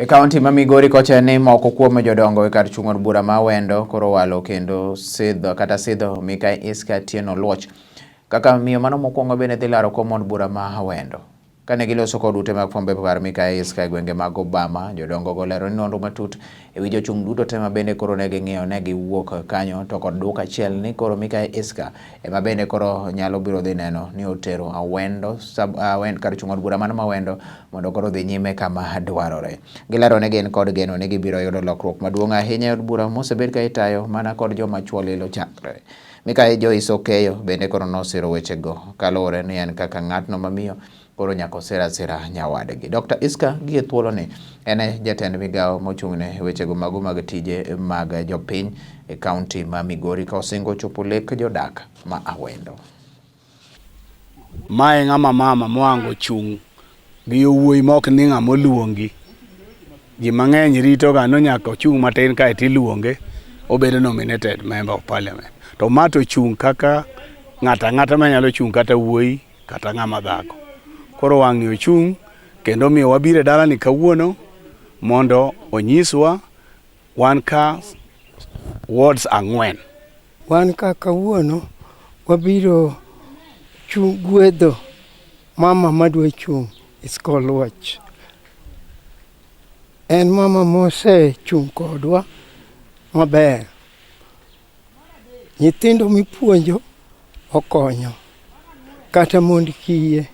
E kaunti ma Migori kocha ni moko kuom jodongo e kar chung'o bura ma Awendo koro walo kendo sidho Mikayi Iska Tieno Luoch kaka miyo mano mokwongo bende dhi laro komon bura ma Awendo. Kane giloso kod ute mag fwambo par Mikayi Iska e gwenge mag Obama, jodongo go lero ni nonro matut ewi jochung' duto te ma bende koro ne ging'iyo ne giwuok kanyo to kod duka achiel ni koro Mikayi Iska ema bende koro nyalo biro dhi neno ni otero Awendo kar chung'o bura mano ma Awendo mondo koro dhi nyime kama dwarore. Gilero ne gin kod geno ni gibiro yudo lokruok maduong' ahinya e od bura mosebed ka itayo mana kod joma chwo lilo chakre. Mikayi Joyce Okeyo bende koro nosiro wechego kaluwore ni en kaka ng'atno mamiyo koro nyako sera nyawadgi. Dr. Iska gie thuolo ni ene jatend migawo mochung'ne wechego mago mag tije mag jopiny e kaunti ma Migori ka osingo chopo lek jodak ma Awendo. Mae ng'ama mama moango chung' gi yowuoyi mok ni ng'ama oluongi. Ji mang'eny rito ga no nyaka chung' matin kae tiluonge obedo nominated member of parliament. To mato chung' kaka ng'ata manyalo chung' kata wuoyi kata ng'ama dhako. Koro wang'i ochung' kendo miyo wabire dala ni kawuono mondo onyiswa wan ka wards 4. Wan ka kawuono wabiro chung' gwedho mama madwa chung' Iska Luoch. En mama mose chung' kodwa maber. Nyithindo mipuonjo okonyo kata mond kiye.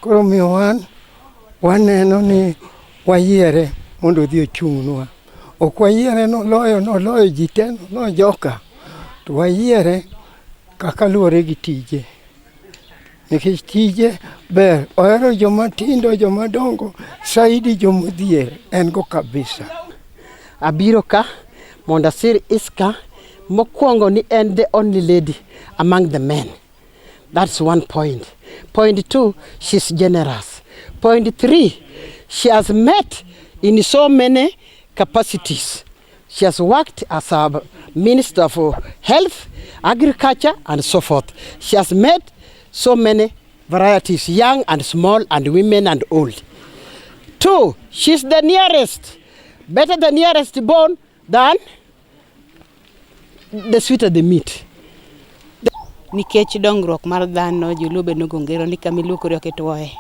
Koro miyo waneno ni wayiere mondo odhi ochung'nwa. Ok wayiere noloyo ji te no joka. To wayiere kaka luwore gi tije. Nikech tije ber. Ohero joma tindo, joma dongo, saidi jomodhier. En go kabisa. Abiro ka mondo asir Iska mokwongo ni en the only lady among the men. That's one point. Point 2, she's generous. Point 3, she has met in so many capacities. She has worked as a Minister of Health, Agriculture, and so forth. She has met so many varieties, young and small, and women and old. 2, she's the nearest, better the nearest born than the sweeter the meat. Nikech dongruok mar dhano julube nogongero ni kamiluokori oketwoe.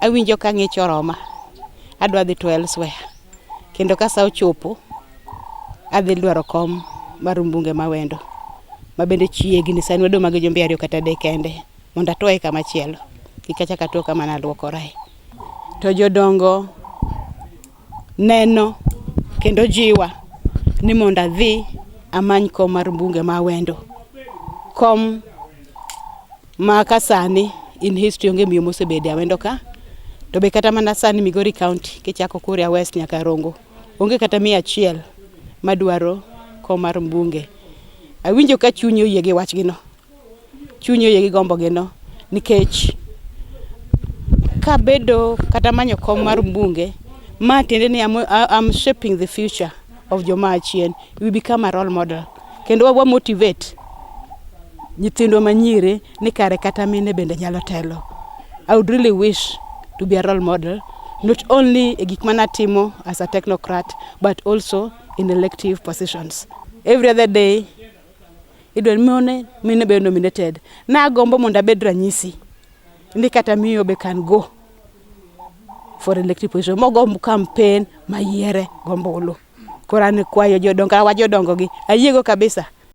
Awinjo ka ng'ich oroma. Adwa dhi to elsewhere. Kendo ka sa ochopo adhi dwaro kom mar mbunge ma Awendo. Ma bende chiegni sani wedo mag jombe ariyo kata adek kende mondo atoe kama chielo. Kikacha katuo kama naluokore. To jodongo neno kendo jiwa ni mondo adhi amany kom mar mbunge ma Awendo. Kom ma kasani in history onge miyo mosebede Awendo ka. To be kata mana sani Migori County kichako Kuria West nyaka Rongo. Onge kata 100 madwaro kom mar mbunge. Awinjo ka chunyo yie gi wach gino. Chunyo yie gi gombo gino. Nikech kabedo kata manyo kom mar mbunge ma tiende ni I'm shaping the future of joma achien. We become a role model. Kendo wa motivate nyithindo manyire ni kare kata mine bende nyalo telo. I would really wish to be a role model, not only e gik manatimo as a technocrat, but also in elective positions. Every other day, idwa mine be nominated. Na gombo mondo abed ranyisi. Ndi kata miyo be can go for elective position. Mogombo campaign mayiere gombolo. Korani kwayo jodongo gi. Ayiego kabisa.